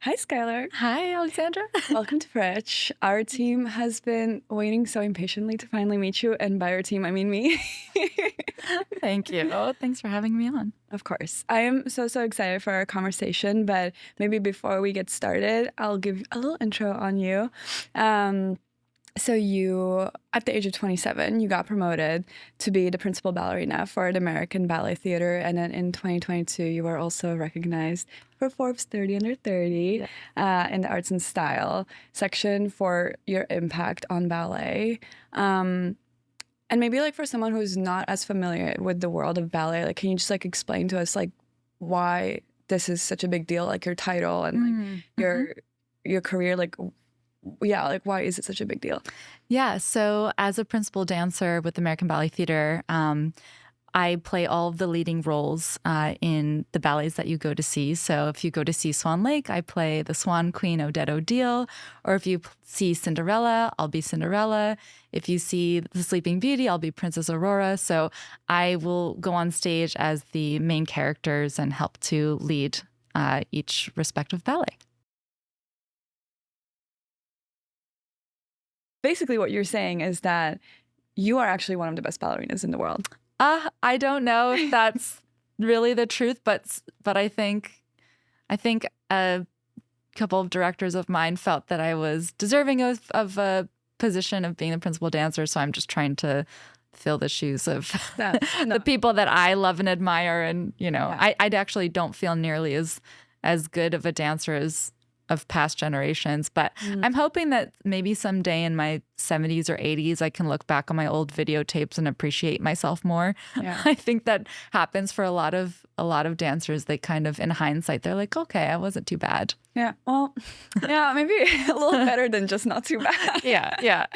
Hi, Skylar. Hi, Aleksandra. Welcome to Frich. Our team has been waiting so impatiently to finally meet you, and by our team, I mean me. Thank you. Thanks for having me on. Of course. I am so excited for our conversation, but maybe before we get started, I'll give a little intro on you. So you, at the age of 27, you got promoted to be the principal ballerina for the American Ballet Theater. And then in 2022, you were also recognized for Forbes 30 Under 30 in the Arts and Style section for your impact on ballet. And maybe like for someone who's not as familiar with the world of ballet, like can you just like explain to us like why this is such a big deal, like your title and like your career, like like why is it such a big deal? Yeah, so as a principal dancer with the American Ballet Theater, I play all of the leading roles in the ballets that you go to see. So if you go to see Swan Lake, I play the Swan Queen Odette Odile. Or if you see Cinderella, I'll be Cinderella. If you see The Sleeping Beauty, I'll be Princess Aurora. So I will go on stage as the main characters and help to lead each respective ballet. Basically what you're saying is that you are actually one of the best ballerinas in the world. I don't know if that's really the truth, but I think a couple of directors of mine felt that I was deserving of a position of being the principal dancer. So I'm just trying to fill the shoes of the people that I love and admire. And, you know, I actually don't feel nearly as good of a dancer as of past generations. But I'm hoping that maybe someday in my 70s or 80s, I can look back on my old videotapes and appreciate myself more. Yeah. I think that happens for a lot of dancers. They kind of, in hindsight, they're like, okay, I wasn't too bad. Yeah. Well, yeah, maybe a little better than just not too bad. Yeah.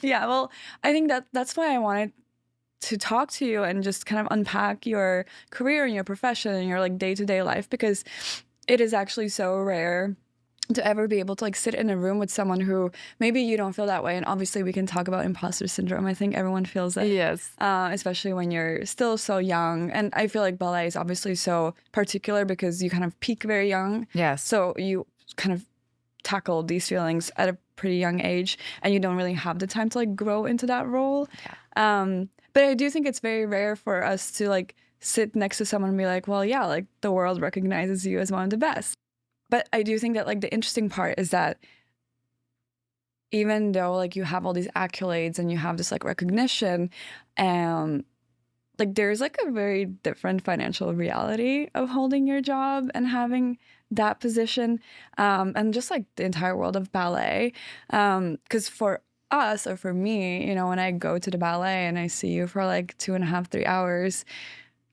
Yeah. Well, I think that's why I wanted to talk to you and just kind of unpack your career and your profession and your like day-to-day life, because it is actually so rare to ever be able to like sit in a room with someone who maybe you don't feel that way. And obviously we can talk about imposter syndrome. I think everyone feels it. Yes. Especially when you're still so young. And I feel like ballet is obviously so particular because you kind of peak very young. Yes. So you kind of tackle these feelings at a pretty young age and you don't really have the time to like grow into that role. Yeah. But I do think it's very rare for us to like sit next to someone and be like, well, yeah, like the world recognizes you as one of the best. But I do think that like the interesting part is that even though like you have all these accolades and you have this like recognition, like there's like a very different financial reality of holding your job and having that position, and just like the entire world of ballet. Because for us, or for me, you know, when I go to the ballet and I see you for like 2.5, 3 hours,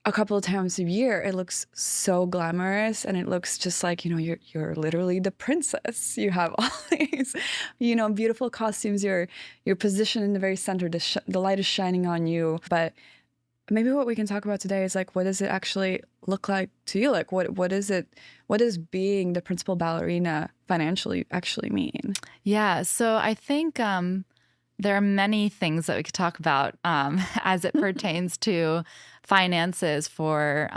a couple of times a year, it looks so glamorous and it looks just like, you know, you're literally the princess. You have all these, you know, beautiful costumes. You're positioned in the very center. The light is shining on you. But maybe what we can talk about today is like, what does it actually look like to you? Like, what does being the principal ballerina financially actually mean? Yeah. So I think there are many things that we could talk about as it pertains to finances for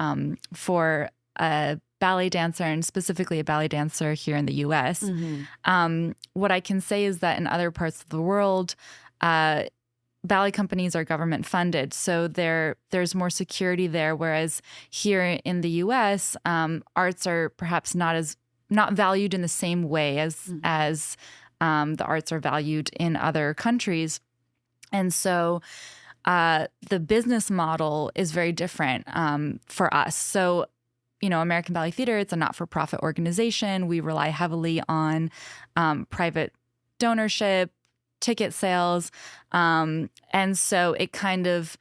a ballet dancer, and specifically a ballet dancer here in the U.S. What I can say is that in other parts of the world, ballet companies are government funded, so there's more security there. Whereas here in the U.S., arts are perhaps not valued in the same way as the arts are valued in other countries. And so the business model is very different for us. So, you know, American Ballet Theater, it's a not-for-profit organization. We rely heavily on private donorship, ticket sales. And so it kind of,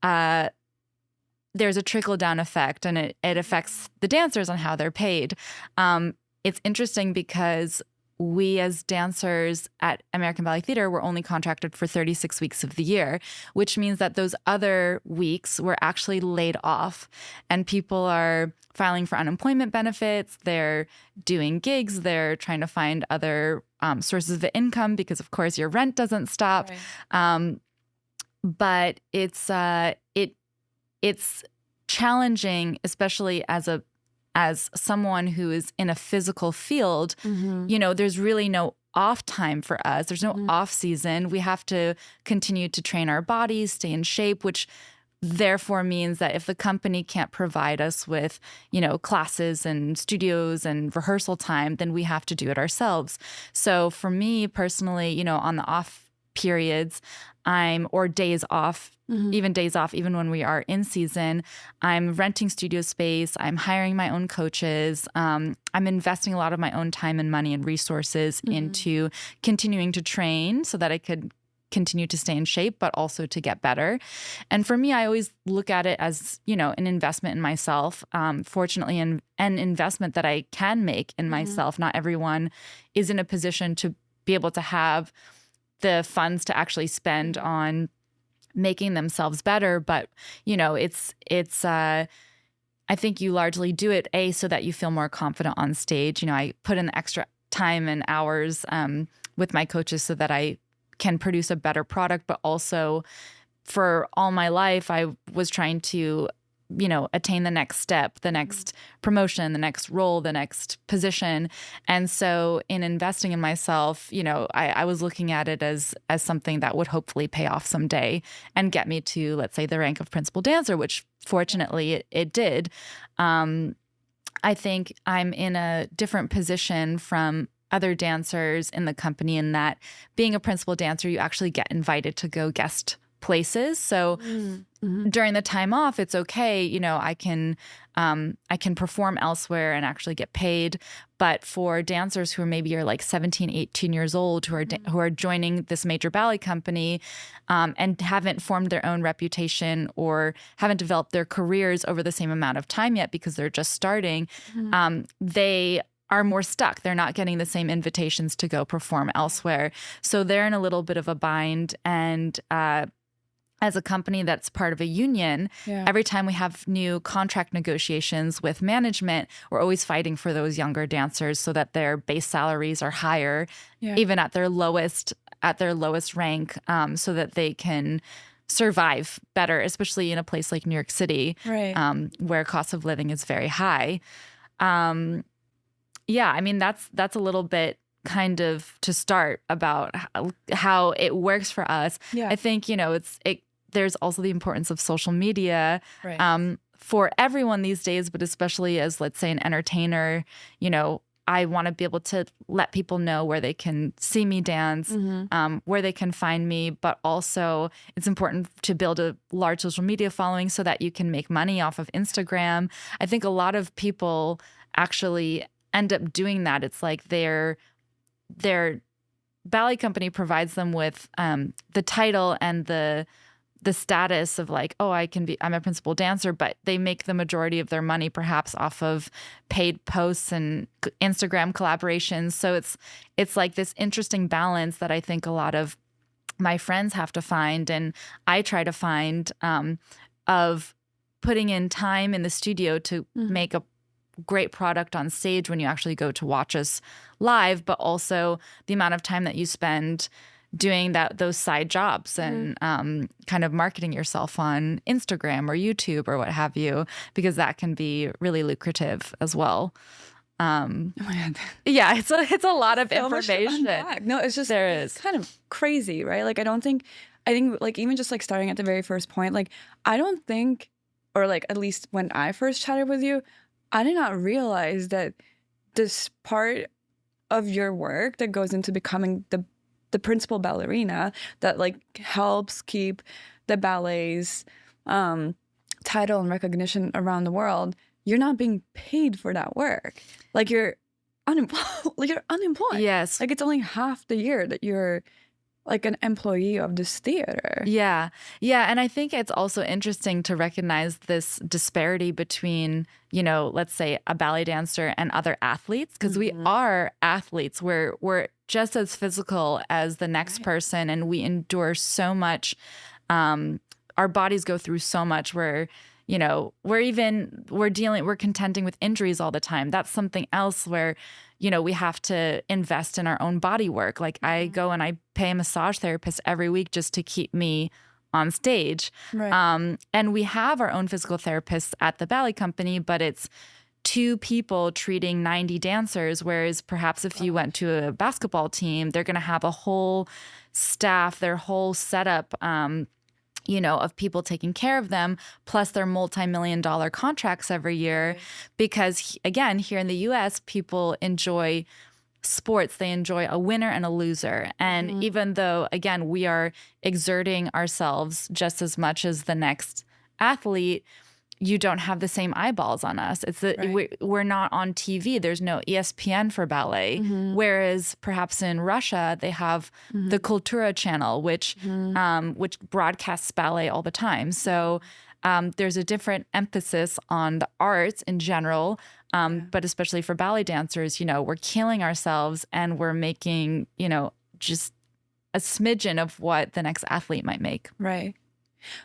there's a trickle-down effect, and it affects the dancers on how they're paid. It's interesting because we as dancers at American Ballet Theater were only contracted for 36 weeks of the year, which means that those other weeks were actually laid off, and people are filing for unemployment benefits. They're doing gigs. They're trying to find other sources of income because, of course, your rent doesn't stop. Right. But it's challenging, especially as as someone who is in a physical field, there's really no off time for us. There's no off season. We have to continue to train our bodies, stay in shape, which therefore means that if the company can't provide us with, classes and studios and rehearsal time, then we have to do it ourselves. So for me personally, on the off periods, or days off, even days off, even when we are in season, I'm renting studio space. I'm hiring my own coaches. I'm investing a lot of my own time and money and resources into continuing to train so that I could continue to stay in shape, but also to get better. And for me, I always look at it as, an investment in myself. Fortunately, an investment that I can make in myself. Not everyone is in a position to be able to have the funds to actually spend on making themselves better. But, I think you largely do it, so that you feel more confident on stage. I put in the extra time and hours with my coaches so that I can produce a better product, but also for all my life, I was trying to, attain the next step, the next promotion, the next role, the next position. And so in investing in myself, I was looking at it as something that would hopefully pay off someday and get me to, let's say, the rank of principal dancer, which fortunately it did. I think I'm in a different position from other dancers in the company in that being a principal dancer, you actually get invited to go guest places. So during the time off, it's okay. I can perform elsewhere and actually get paid. But for dancers who maybe are like 17, 18 years old, who are joining this major ballet company and haven't formed their own reputation or haven't developed their careers over the same amount of time yet because they're just starting, they are more stuck. They're not getting the same invitations to go perform elsewhere. So they're in a little bit of a bind. And as a company that's part of a union, every time we have new contract negotiations with management, we're always fighting for those younger dancers so that their base salaries are higher, even at their lowest rank, so that they can survive better, especially in a place like New York City, where cost of living is very high. That's a little bit kind of to start about how it works for us. I think, there's also the importance of social media for everyone these days, but especially as, let's say, an entertainer, I want to be able to let people know where they can see me dance, where they can find me, but also it's important to build a large social media following so that you can make money off of Instagram. I think a lot of people actually end up doing that. It's like their ballet company provides them with the title and the status of like, I'm a principal dancer, but they make the majority of their money perhaps off of paid posts and Instagram collaborations. So it's like this interesting balance that I think a lot of my friends have to find, and I try to find, of putting in time in the studio to make a great product on stage when you actually go to watch us live, but also the amount of time that you spend doing those side jobs and kind of marketing yourself on Instagram or YouTube or what have you, because that can be really lucrative as well. Oh my God. Yeah, it's a lot of information. No, it's just it's kind of crazy, right? Like I think like even just like starting at the very first point, like I don't think, or like at least when I first chatted with you, I did not realize that this part of your work that goes into becoming the principal ballerina that like helps keep the ballet's title and recognition around the world, you're not being paid for that work. Like you're unemployed. Yes. Like it's only half the year that you're like an employee of this theater. Yeah. And I think it's also interesting to recognize this disparity between, let's say a ballet dancer and other athletes, because we are athletes. We're just as physical as the next person, and we endure so much. Our bodies go through so much where, we're contending with injuries all the time. That's something else where, we have to invest in our own body work. Like I go and I pay a massage therapist every week just to keep me on stage. Right. And we have our own physical therapists at the ballet company, but it's 2 people treating 90 dancers, whereas perhaps if you went to a basketball team, they're going to have a whole staff, their whole setup, of people taking care of them, plus their multi-million-dollar contracts every year. Right. Because again, here in the US, people enjoy sports. They enjoy a winner and a loser. And even though, again, we are exerting ourselves just as much as the next athlete, you don't have the same eyeballs on us. It's we're not on TV. There's no ESPN for ballet. Whereas perhaps in Russia, they have the Kultura channel, which broadcasts ballet all the time. So there's a different emphasis on the arts in general, but especially for ballet dancers, we're killing ourselves and we're making, just a smidgen of what the next athlete might make. Right.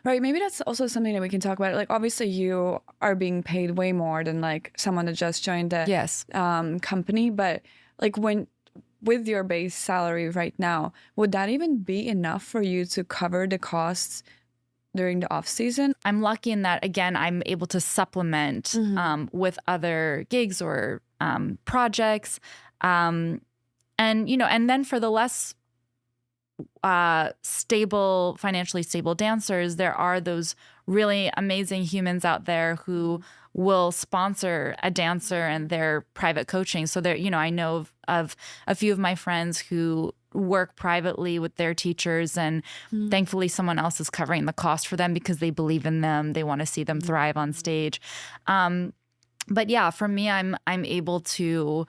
Right. Maybe that's also something that we can talk about. Like, obviously, you are being paid way more than like someone that just joined the company. But like with your base salary right now, would that even be enough for you to cover the costs during the off season? I'm lucky in that, again, I'm able to supplement with other gigs or projects. And then for the less financially stable dancers, there are those really amazing humans out there who will sponsor a dancer and their private coaching. So there, I know of a few of my friends who work privately with their teachers, and thankfully someone else is covering the cost for them because they believe in them. They want to see them thrive on stage. But yeah, for me, I'm able to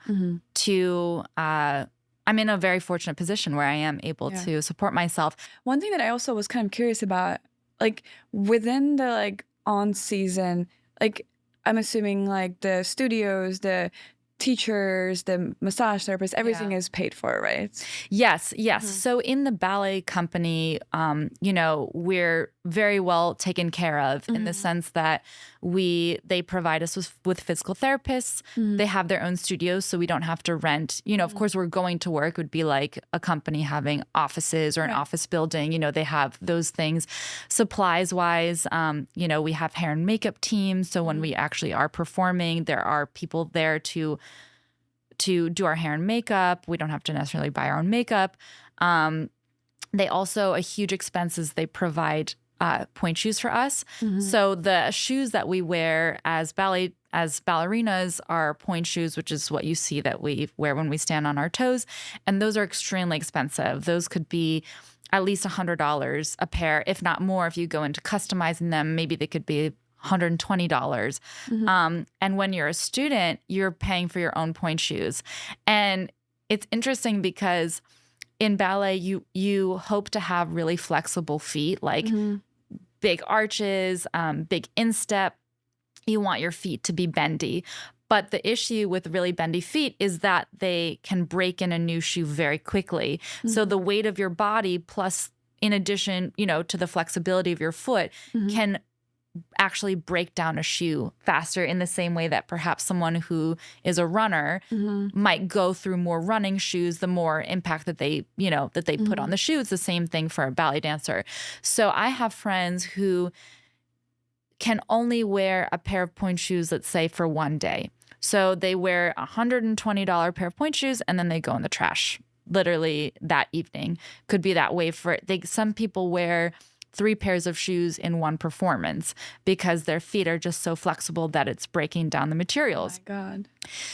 I'm in a very fortunate position where I am able to support myself. One thing that I also was kind of curious about, like within the like on season, like I'm assuming like the studios, the teachers, the massage therapists, everything is paid for, right? Yes. So in the ballet company, we're very well taken care of in the sense that they provide us with physical therapists. They have their own studios, so we don't have to rent. Of course, we're going to work would be like a company having offices or an office building. They have those things. Supplies wise, we have hair and makeup teams. So when we actually are performing, there are people there to do our hair and makeup. We don't have to necessarily buy our own makeup. They also, a huge expense is they provide point shoes for us. So the shoes that we wear as ballerinas are point shoes, which is what you see that we wear when we stand on our toes. And those are extremely expensive. Those could be at least $100 a pair, if not more. If you go into customizing them, maybe they could be $120. And when you're a student, you're paying for your own point shoes. And it's interesting because in ballet, you hope to have really flexible feet, like big arches, big instep. You want your feet to be bendy. But the issue with really bendy feet is that they can break in a new shoe very quickly. So the weight of your body plus, in addition, to the flexibility of your foot can actually break down a shoe faster, in the same way that perhaps someone who is a runner might go through more running shoes, the more impact that they put on the shoe. It's the same thing for a ballet dancer. So I have friends who can only wear a pair of point shoes, let's say, for one day. So they wear a $120 pair of point shoes and then they go in the trash literally that evening. Could be that way some people wear 3 pairs of shoes in one performance because their feet are just so flexible that it's breaking down the materials. Oh my God.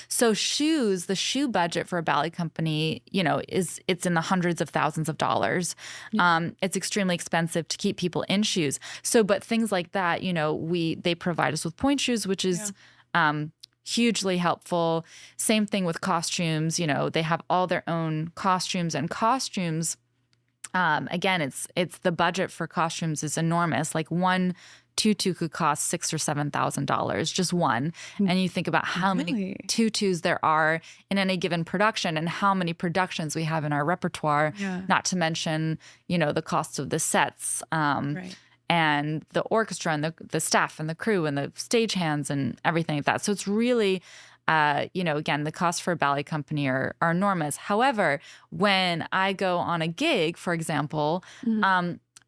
So shoes, the shoe budget for a ballet company, it's in the hundreds of thousands of dollars. It's extremely expensive to keep people in shoes. So, but things like that, they provide us with point shoes, which is hugely helpful. Same thing with costumes. They have all their own costumes, and costumes. Again, it's the budget for costumes is enormous. Like one tutu could cost $6,000 or $7,000, just one. And you think about how many tutus there are in any given production and how many productions we have in our repertoire, not to mention, the cost of the sets and the orchestra and the staff and the crew and the stagehands and everything like that. So it's really again, the costs for a ballet company are enormous. However, when I go on a gig, for example,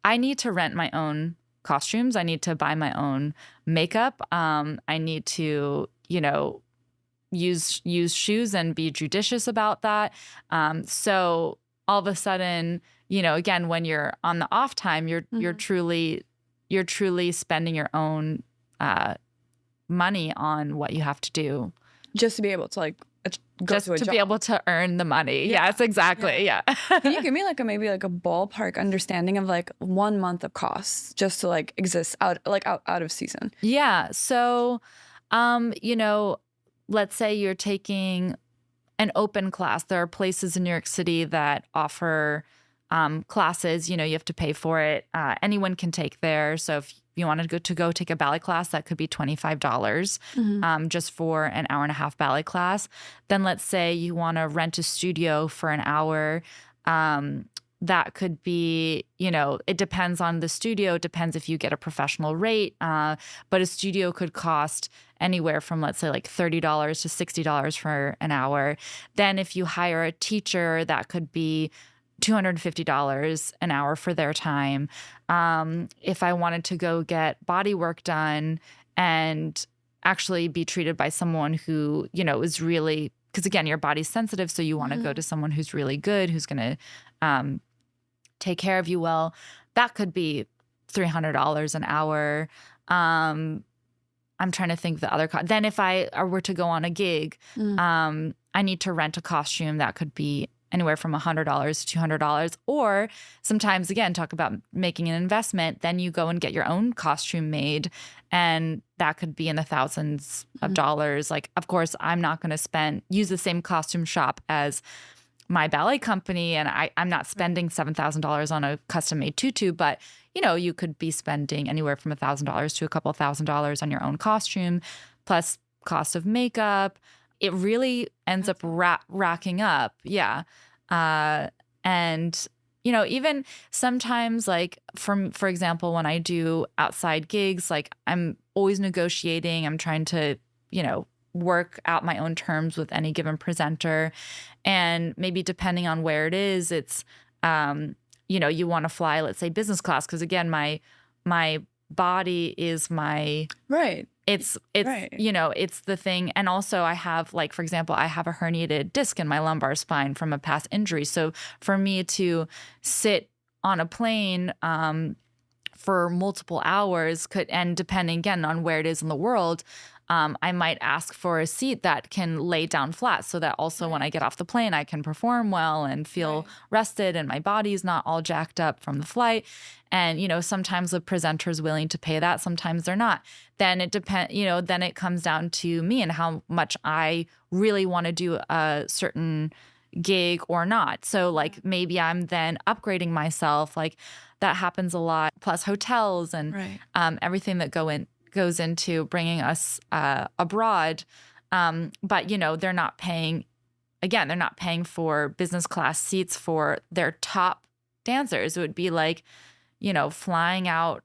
I need to rent my own costumes. I need to buy my own makeup. I need to, use shoes and be judicious about that. So all of a sudden, again, when you're on the off time, you're truly spending your own money on what you have to do just to be able to like go just to a to job. be able to earn the money. Yeah. Yes, exactly. Yeah. Can you give me like maybe like a ballpark understanding of like 1 month of costs just to like exist out of season? Yeah. So, let's say you're taking an open class. There are places in New York City that offer classes. You have to pay for it. Anyone can take there. So if you wanted to go take a ballet class, that could be $25 just for an hour and a half ballet class. Then let's say you want to rent a studio for an hour. That could be, it depends on the studio. It depends if you get a professional rate. But a studio could cost anywhere from, let's say, like $30 to $60 for an hour. Then if you hire a teacher, that could be $250 an hour for their time. If I wanted to go get body work done and actually be treated by someone who, is really, because again, your body's sensitive. So you want to go to someone who's really good, who's going to take care of you well. That could be $300 an hour. I'm trying to think the other cost. Then if I were to go on a gig, I need to rent a costume. That could be anywhere from $100 to $200. Or sometimes, again, talk about making an investment. Then you go and get your own costume made. And that could be in the thousands of dollars. Like, of course, I'm not going to use the same costume shop as my ballet company. And I'm not spending $7,000 on a custom made tutu, but you could be spending anywhere from $1,000 to a couple $1,000s on your own costume, plus cost of makeup. It really ends up racking up. Yeah. And, even sometimes like for example, when I do outside gigs, like I'm always negotiating, I'm trying to, work out my own terms with any given presenter. And maybe depending on where it is, it's, you want to fly, let's say business class. Cause again, my body is my, right. It's right. It's the thing. And also I have, like, for example, I have a herniated disc in my lumbar spine from a past injury. So for me to sit on a plane for multiple hours and depending again on where it is in the world, I might ask for a seat that can lay down flat so that also when I get off the plane, I can perform well and feel rested and my body's not all jacked up from the flight. And, sometimes the presenter's willing to pay that. Sometimes they're not. Then it depends, then it comes down to me and how much I really want to do a certain gig or not. So like maybe I'm then upgrading myself. Like that happens a lot. Plus hotels and everything that goes into bringing us abroad. But, they're not paying, again, they're not paying for business class seats for their top dancers. It would be like, flying out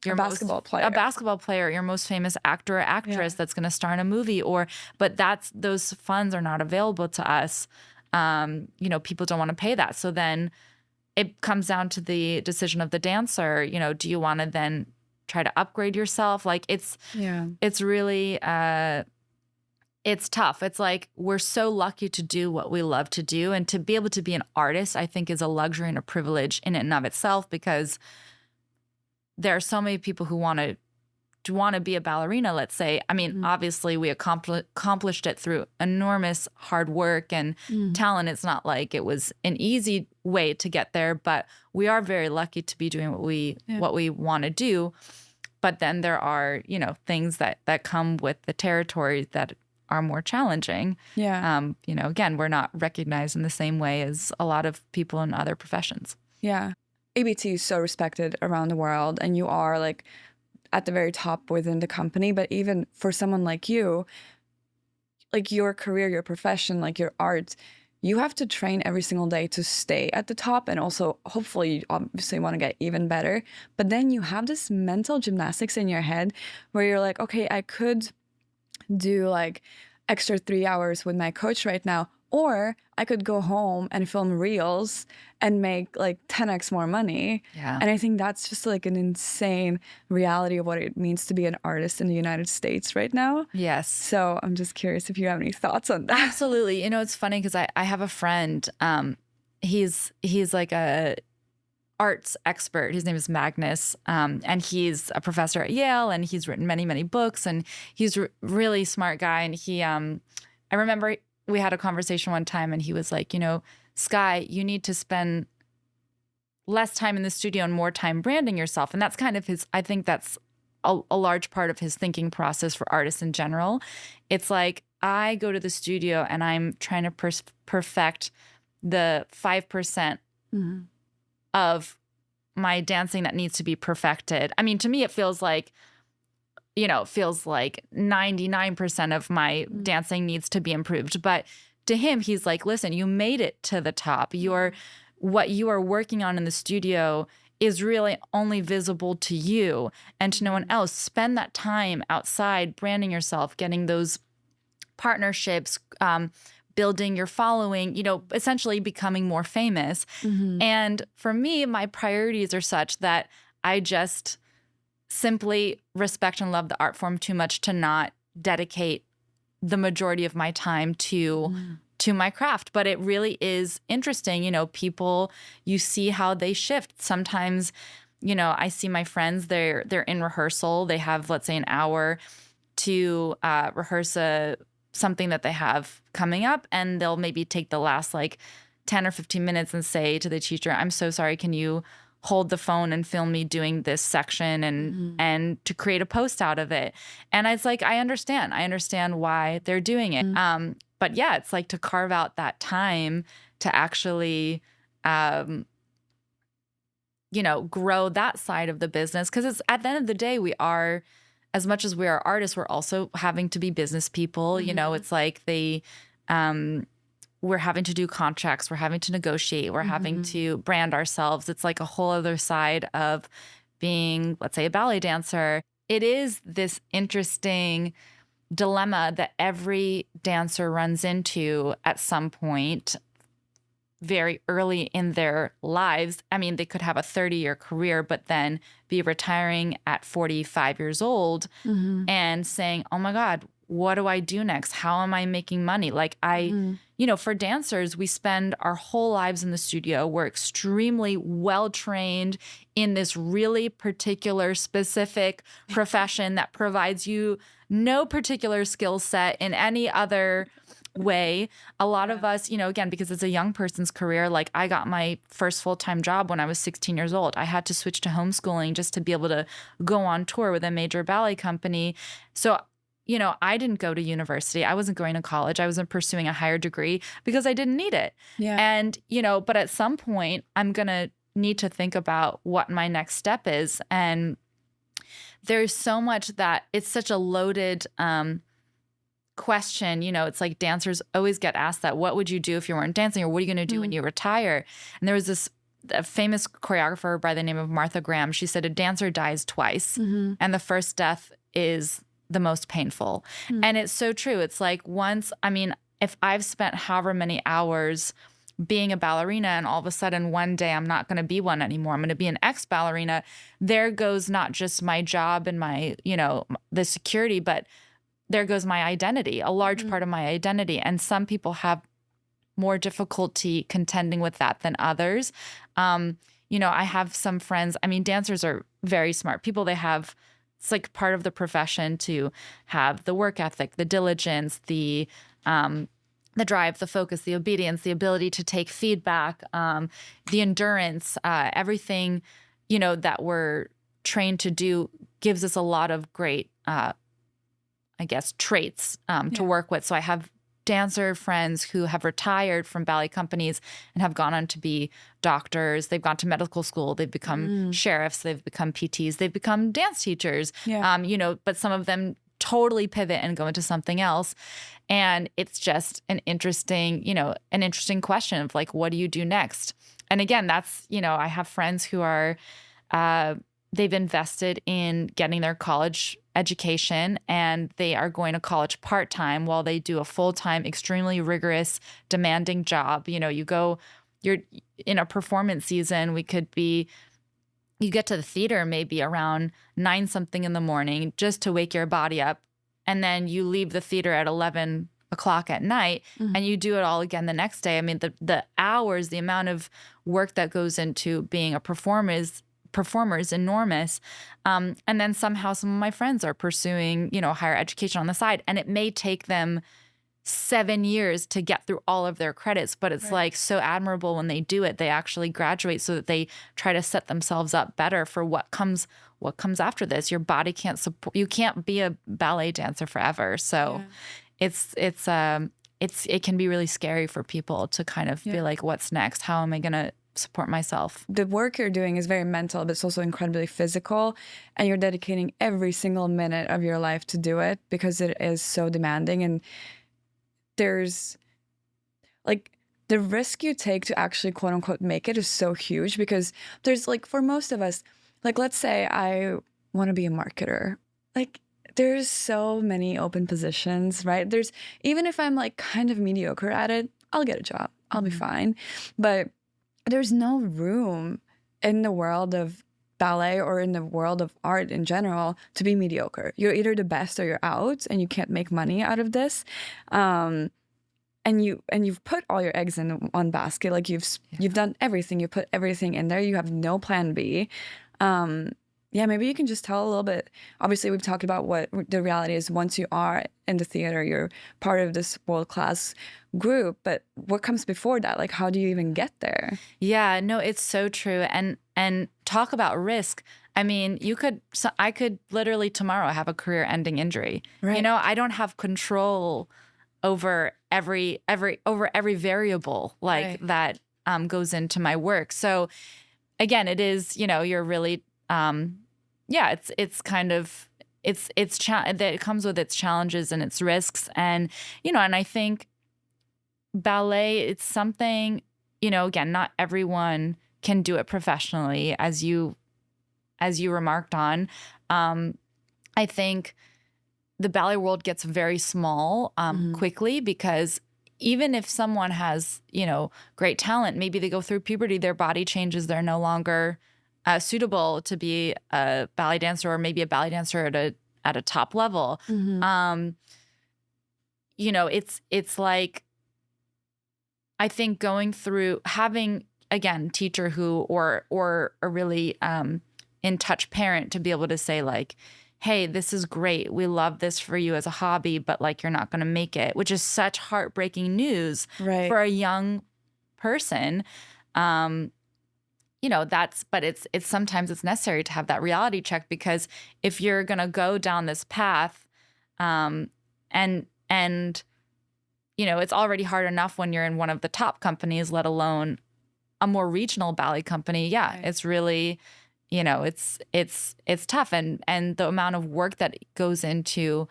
a basketball player, your most famous actor or actress that's going to star in a movie but those funds are not available to us. People don't want to pay that. So then it comes down to the decision of the dancer, do you want to then try to upgrade yourself? Like it's really, it's tough. It's like, we're so lucky to do what we love to do. And to be able to be an artist, I think is a luxury and a privilege in and of itself, because there are so many people who want to be a ballerina, let's say. I mean, obviously we accomplished it through enormous hard work and talent. It's not like it was an easy way to get there, but we are very lucky to be doing what we want to do. But then there are, things that come with the territory that are more challenging. Yeah. Again, we're not recognized in the same way as a lot of people in other professions. Yeah. ABT is so respected around the world, and you are like at the very top within the company. But even for someone like you, like your career, your profession, like your art, you have to train every single day to stay at the top. And also, hopefully, you obviously want to get even better. But then you have this mental gymnastics in your head where you're like, okay, I could do like extra 3 hours with my coach right now, Or I could go home and film reels and make like 10x more money. Yeah. And I think that's just like an insane reality of what it means to be an artist in the United States right now. Yes. So I'm just curious if you have any thoughts on that. Absolutely. You know, it's funny because I have a friend. He's like a arts expert. His name is Magnus, and he's a professor at Yale, and he's written many, many books, and he's a really smart guy. And he, I remember we had a conversation one time, and he was like, you know, Sky, you need to spend less time in the studio and more time branding yourself. And that's kind of his, I think that's a large part of his thinking process for artists in general. It's like, I go to the studio and I'm trying to perfect the 5% of my dancing that needs to be perfected. I mean, to me, it feels like, you know, 99% of my dancing needs to be improved. But to him, he's like, listen, you made it to the top. What you are working on in the studio is really only visible to you and to no one else. Spend that time outside branding yourself, getting those partnerships, building your following, you know, essentially becoming more famous. And for me, my priorities are such that I just simply respect and love the art form too much to not dedicate the majority of my time to my craft. But it really is interesting, you know, people, you see how they shift. Sometimes, you know, I see my friends, they're in rehearsal. They have, let's say, an hour to rehearse something that they have coming up, and they'll maybe take the last like 10 or 15 minutes and say to the teacher, I'm so sorry, can you hold the phone and film me doing this section and to create a post out of it. And it's like, I understand why they're doing it. But yeah, it's like to carve out that time to actually, you know, grow that side of the business. Cause it's at the end of the day, we are, as much as we are artists, we're also having to be business people. You know, it's like we're having to do contracts, we're having to negotiate, we're having to brand ourselves. It's like a whole other side of being, let's say, a ballet dancer. It is this interesting dilemma that every dancer runs into at some point very early in their lives. I mean, they could have a 30-year career, but then be retiring at 45 years old and saying, oh my God, what do I do next? How am I making money? Like you know, for dancers, we spend our whole lives in the studio. We're extremely well-trained in this really particular, specific profession that provides you no particular skill set in any other way. A lot of us, you know, again, because it's a young person's career, like I got my first full-time job when I was 16 years old. I had to switch to homeschooling just to be able to go on tour with a major ballet company. So, you know, I didn't go to university. I wasn't going to college. I wasn't pursuing a higher degree because I didn't need it. Yeah. And, you know, but at some point I'm going to need to think about what my next step is. And there's so much that it's such a loaded question. You know, it's like dancers always get asked that, what would you do if you weren't dancing, or what are you going to do when you retire? And there was this a famous choreographer by the name of Martha Graham. She said a dancer dies twice, and the first death is the most painful. And it's so true. It's like I mean, if I've spent however many hours being a ballerina and all of a sudden one day I'm not going to be one anymore, I'm going to be an ex-ballerina, there goes not just my job and my, you know, the security, but there goes my identity, a large part of my identity. And some people have more difficulty contending with that than others. You know, I have some friends, I mean, dancers are very smart people. It's like part of the profession to have the work ethic, the diligence, the drive, the focus, the obedience, the ability to take feedback, the endurance, everything, you know, that we're trained to do gives us a lot of great, I guess, traits to work with. So I have dancer friends who have retired from ballet companies and have gone on to be doctors. They've gone to medical school. They've become sheriffs. They've become PTs. They've become dance teachers. You know, but some of them totally pivot and go into something else. And it's just an interesting question of like, what do you do next? And again, that's, you know, I have friends who are they've invested in getting their college education, and they are going to college part-time while they do a full-time, extremely rigorous, demanding job. You know, you're in a performance season. You get to the theater maybe around 9 something in the morning just to wake your body up. And then you leave the theater at 11 o'clock at night, and you do it all again the next day. I mean, the hours, the amount of work that goes into being a performer is enormous. And then somehow some of my friends are pursuing, higher education on the side, and it may take them 7 years to get through all of their credits, but it's like so admirable when they do it. They actually graduate so that they try to set themselves up better for what comes after this. Your body can't support, you can't be a ballet dancer forever. So it can be really scary for people to kind of be like, what's next? How am I going to support myself? The work you're doing is very mental, but it's also incredibly physical, and you're dedicating every single minute of your life to do it because it is so demanding. And there's like the risk you take to actually quote unquote make it is so huge, because there's like, for most of us, like, let's say I want to be a marketer, like there's so many open positions, right? There's, even if I'm like kind of mediocre at it, I'll get a job, I'll be fine. But there's no room in the world of ballet or in the world of art in general to be mediocre. You're either the best or you're out, and you can't make money out of this. And you've put all your eggs in one basket. Like you've done everything. You put everything in there. You have no plan B. Maybe you can just tell a little bit. Obviously, we've talked about what the reality is once you are in the theater, you're part of this world-class group. But what comes before that? Like, how do you even get there? Yeah, no, it's so true. And talk about risk. I mean, I could literally tomorrow have a career-ending injury. Right. I don't have control over every variable that goes into my work. So again, it is, you're really it's kind of that it comes with its challenges and its risks. And and I think ballet, it's something, again, not everyone can do it professionally, as you remarked on. I think the ballet world gets very small quickly, because even if someone has, great talent, maybe they go through puberty, their body changes, they're no longer suitable to be a ballet dancer, or maybe a ballet dancer at a top level. It's like, I think going through having, again, teacher who or a really in touch parent to be able to say like, hey, this is great, we love this for you as a hobby, but like, you're not going to make it, which is such heartbreaking news for a young person. But it's sometimes it's necessary to have that reality check, because if you're going to go down this path, and it's already hard enough when you're in one of the top companies, let alone a more regional ballet company. Yeah, it's really, it's tough. And the amount of work that goes into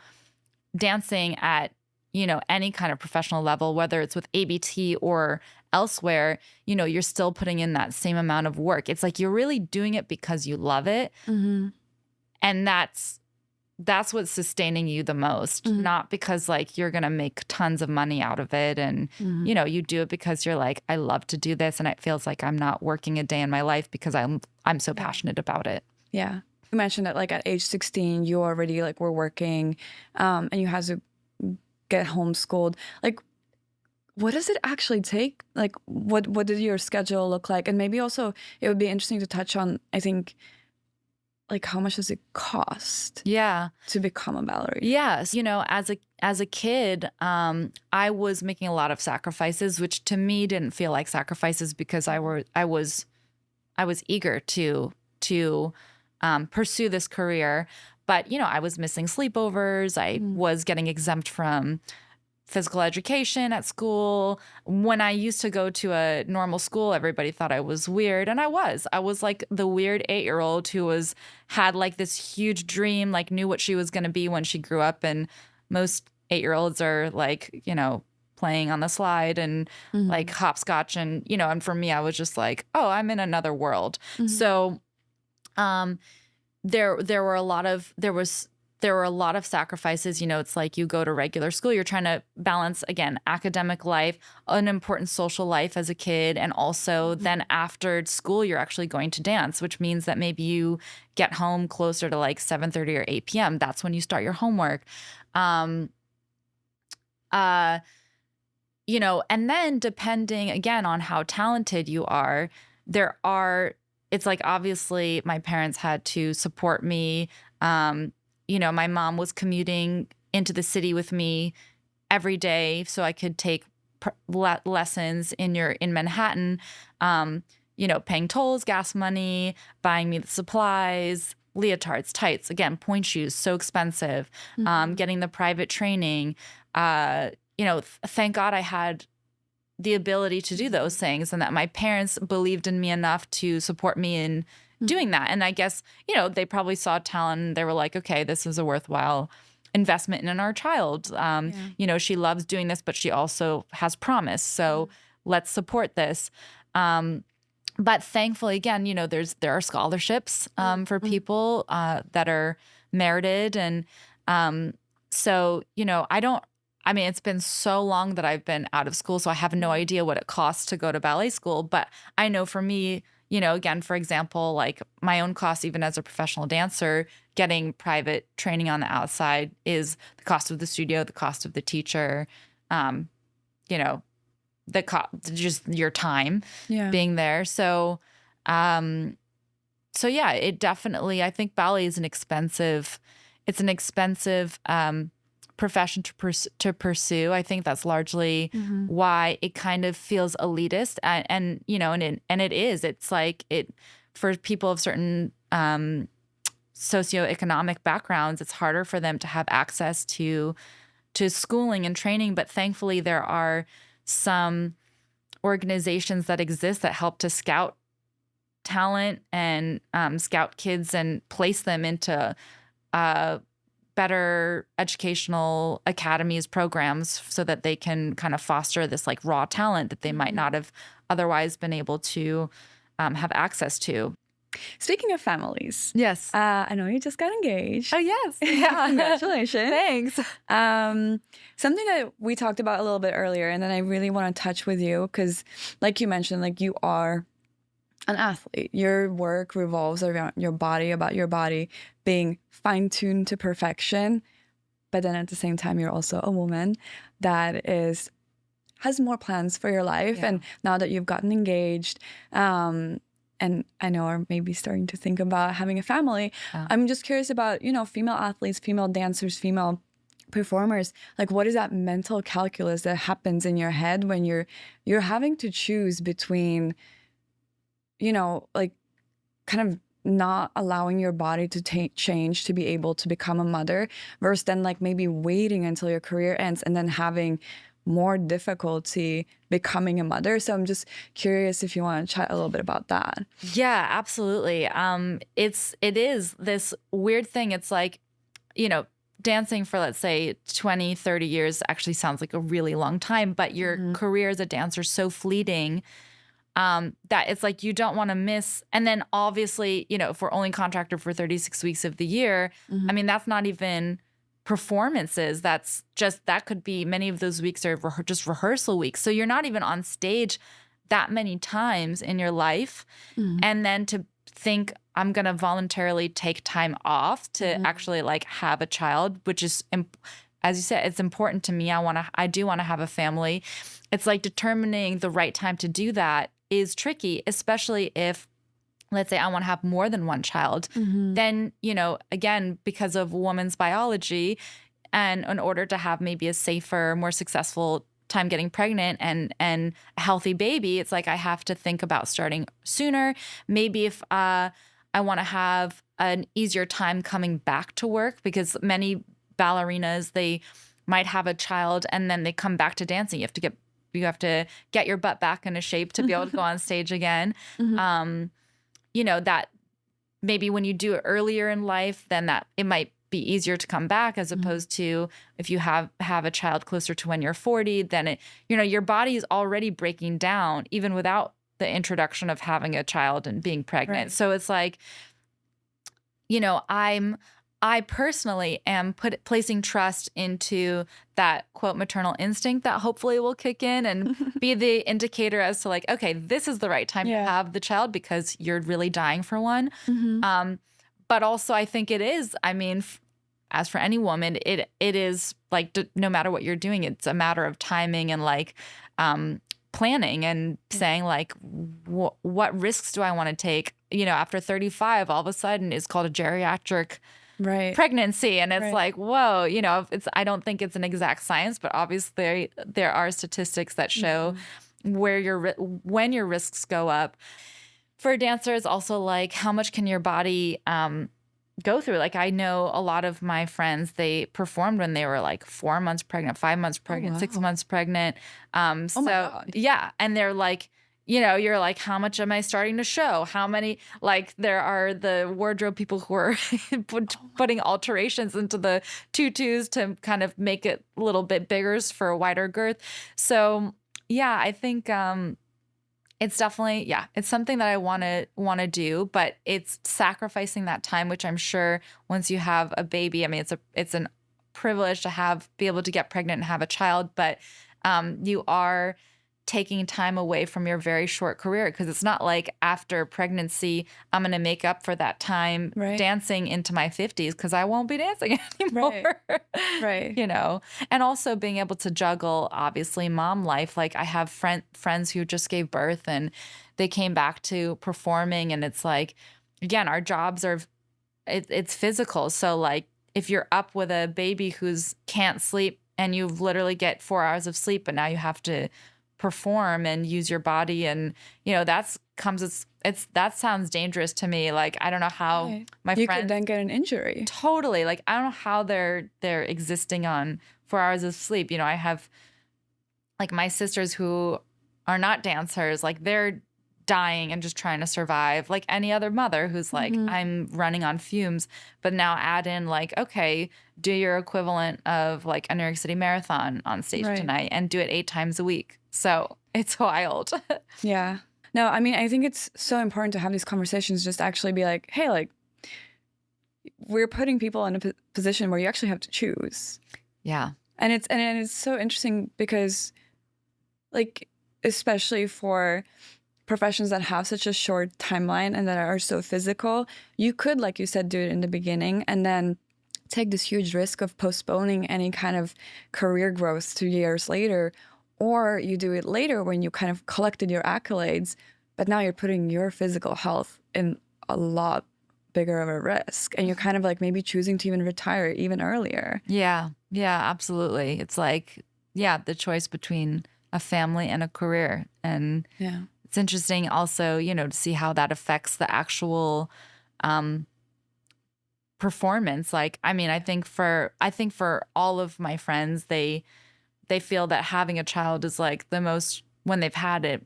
dancing at, any kind of professional level, whether it's with ABT or elsewhere, you're still putting in that same amount of work. It's like you're really doing it because you love it. And that's what's sustaining you the most, not because like you're going to make tons of money out of it. And, you do it because you're like, I love to do this. And it feels like I'm not working a day in my life because I'm so passionate about it. Yeah. You mentioned that like at age 16, you already like were working, and you had to get homeschooled. Like, what does it actually take? Like, what did your schedule look like? And maybe also it would be interesting to touch on, I think, like, how much does it cost to become a ballerina? Yes. As a kid, I was making a lot of sacrifices, which to me didn't feel like sacrifices, because I was eager to pursue this career. But, I was missing sleepovers. I was getting exempt from physical education at school. When I used to go to a normal school, everybody thought I was weird. And I was like the weird 8-year-old who had like this huge dream, like knew what she was going to be when she grew up. And most 8-year-olds are like, playing on the slide and like hopscotch. And, and for me, I was just like, oh, I'm in another world. So, there were a lot of sacrifices. You know, it's like you go to regular school, you're trying to balance, again, academic life, an important social life as a kid, and also then after school you're actually going to dance, which means that maybe you get home closer to like 7:30 or 8 p.m. That's when you start your homework. You know, and then depending again on how talented you are, it's like, obviously my parents had to support me. You know, my mom was commuting into the city with me every day so I could take lessons in Manhattan, you know, paying tolls, gas money, buying me the supplies, leotards, tights, again, point shoes, so expensive, getting the private training. You know, thank God I had the ability to do those things, and that my parents believed in me enough to support me in doing that. And I guess, you know, they probably saw talent and they were like, okay, this is a worthwhile investment in our child. You know, she loves doing this, but she also has promise. So let's support this. But thankfully, again, you know, there are scholarships for people that are merited. And so, you know, I mean, it's been so long that I've been out of school, so I have no idea what it costs to go to ballet school. But I know for me, you know, again, for example, like my own cost, even as a professional dancer, getting private training on the outside is the cost of the studio, the cost of the teacher, you know, just your time being there. So, yeah, it definitely, I think ballet is an expensive profession to pursue. I think that's largely why it kind of feels elitist, and you know, and it is. It's like for people of certain socioeconomic backgrounds, it's harder for them to have access to schooling and training. But thankfully, there are some organizations that exist that help to scout talent and scout kids and place them into better educational academies, programs, so that they can kind of foster this like raw talent that they might not have otherwise been able to have access to. Speaking of families, yes, I know you just got engaged. Oh yes, yeah, congratulations! Thanks. Something that we talked about a little bit earlier, and then I really want to touch with you because, like you mentioned, like you are an athlete. Your work revolves around your body, about your body being fine-tuned to perfection. But then at the same time, you're also a woman that has more plans for your life. Yeah. And now that you've gotten engaged, and I know are maybe starting to think about having a family, I'm just curious about, you know, female athletes, female dancers, female performers. Like, what is that mental calculus that happens in your head when you're having to choose between, you know, like kind of not allowing your body to change to be able to become a mother versus then like maybe waiting until your career ends and then having more difficulty becoming a mother. So I'm just curious if you want to chat a little bit about that. Yeah, absolutely. It is this weird thing. It's like, you know, dancing for, let's say, 20, 30 years actually sounds like a really long time, but your career as a dancer is so fleeting that it's like you don't want to miss. And then obviously, you know, if we're only contracted for 36 weeks of the year, I mean, that's not even performances. That's just, that could be, many of those weeks are just rehearsal weeks. So you're not even on stage that many times in your life. And then to think I'm going to voluntarily take time off to actually like have a child, which is, as you said, it's important to me. I do want to have a family. It's like determining the right time to do that is tricky, especially if, let's say, I want to have more than one child. Then, you know, again, because of woman's biology, and in order to have maybe a safer, more successful time getting pregnant and a healthy baby, it's like I have to think about starting sooner. Maybe if I want to have an easier time coming back to work, because many ballerinas, they might have a child and then they come back to dancing. You have to get your butt back into shape to be able to go on stage again. You know, that maybe when you do it earlier in life, then that it might be easier to come back, as opposed to if you have a child closer to when you're 40, then it, you know, your body is already breaking down even without the introduction of having a child and being pregnant. Right. So it's like, I personally am placing trust into that quote maternal instinct that hopefully will kick in and be the indicator as to like, okay, this is the right time to have the child because you're really dying for one. But also I think it is, I mean, as for any woman, it is like no matter what you're doing, it's a matter of timing and like planning and saying like, what risks do I want to take? After 35, all of a sudden it's called a geriatric pregnancy. And it's like, whoa, I don't think it's an exact science, but obviously there are statistics that show when your risks go up. For dancers, also like how much can your body go through? Like I know a lot of my friends, they performed when they were like 4 months pregnant, 5 months pregnant, 6 months pregnant. My God. Yeah. And they're like, you're like, how much am I starting to show? How many, like there are the wardrobe people who are putting alterations into the tutus to kind of make it a little bit bigger for a wider girth. So yeah, I think it's definitely, it's something that I want to do, but it's sacrificing that time, which I'm sure once you have a baby, I mean, it's a privilege to be able to get pregnant and have a child, but you are taking time away from your very short career because it's not like after pregnancy, I'm going to make up for that time dancing into my 50s because I won't be dancing anymore. Right. And also being able to juggle, obviously, mom life. Like I have friends who just gave birth and they came back to performing. And it's like, again, our jobs are, it's physical. So like if you're up with a baby who's can't sleep and you literally get 4 hours of sleep, but now you have to perform and use your body, and that sounds dangerous to me. Like I don't know how my friends, you could then get an injury. Totally. Like I don't know how they're existing on 4 hours of sleep. I have like my sisters who are not dancers, like they're dying and just trying to survive like any other mother who's like, I'm running on fumes. But now add in like, okay, do your equivalent of like a New York City marathon on stage tonight and do it 8 times a week. So it's wild. Yeah. No, I mean, I think it's so important to have these conversations, just actually be like, hey, like we're putting people in a position where you actually have to choose. Yeah. And it's so interesting because like, especially for professions that have such a short timeline and that are so physical, you could, like you said, do it in the beginning and then take this huge risk of postponing any kind of career growth to years later. Or you do it later when you kind of collected your accolades, but now you're putting your physical health in a lot bigger of a risk. And you're kind of like maybe choosing to even retire even earlier. Yeah. Yeah, absolutely. It's like, the choice between a family and a career. And it's interesting also, to see how that affects the actual performance. Like, I mean, I think for all of my friends, they feel that having a child is like the most, when they've had it,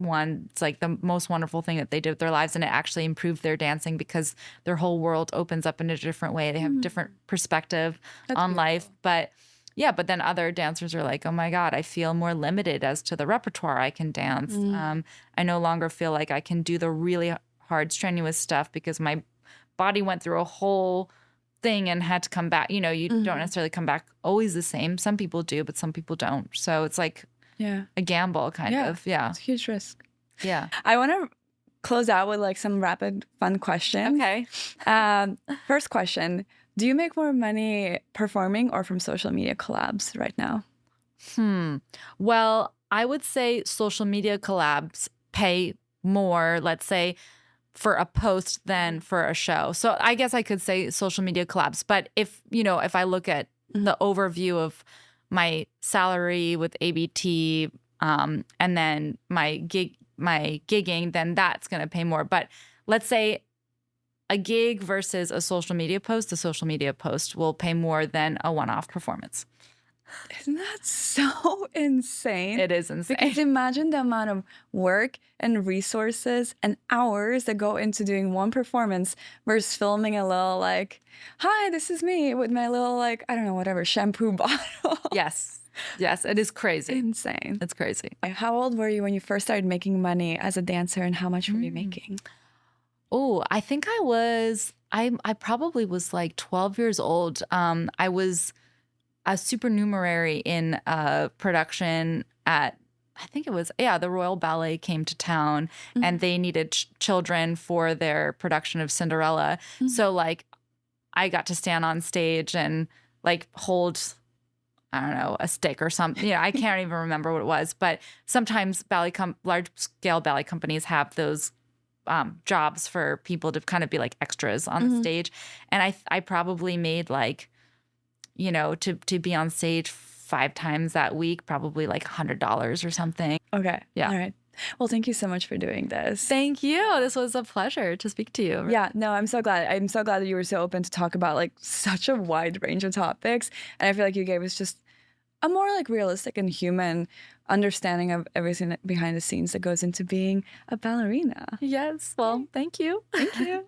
it's like the most wonderful thing that they did with their lives, and it actually improved their dancing because their whole world opens up in a different way. They have a different perspective on life. But then other dancers are like, oh my God, I feel more limited as to the repertoire I can dance. I no longer feel like I can do the really hard, strenuous stuff because my body went through a whole thing and had to come back. You don't necessarily come back always the same. Some people do, but some people don't. So it's like a gamble kind of. Yeah. It's a huge risk. Yeah. I want to close out with like some rapid fun questions. Okay. First question. Do you make more money performing or from social media collabs right now? Well, I would say social media collabs pay more, let's say, for a post than for a show. So I guess I could say social media collabs. But if I look at the overview of my salary with ABT and then my gigging, then that's going to pay more. But let's say a gig versus a social media post, the social media post will pay more than a one-off performance. Isn't that so insane? It is insane. Because imagine the amount of work and resources and hours that go into doing one performance versus filming a little like, hi, this is me with my little like, I don't know, whatever, shampoo bottle. Yes. Yes, it is crazy. Insane. It's crazy. How old were you when you first started making money as a dancer, and how much were you making? Oh, I think I probably was like 12 years old. I was a supernumerary in a production at, I think it was, yeah, the Royal Ballet came to town and they needed children for their production of Cinderella. So like I got to stand on stage and like hold, I don't know, a stick or something. Yeah, I can't even remember what it was. But sometimes large scale ballet companies have those jobs for people to kind of be like extras on the stage. And I probably made like, to be on stage 5 times that week, probably like $100 or something. Okay. Yeah. All right. Well, thank you so much for doing this. Thank you. This was a pleasure to speak to you. Yeah, no, I'm so glad. I'm so glad that you were so open to talk about like such a wide range of topics. And I feel like you gave us just a more like realistic and human understanding of everything behind the scenes that goes into being a ballerina. Yes. Well, thank you. Thank you.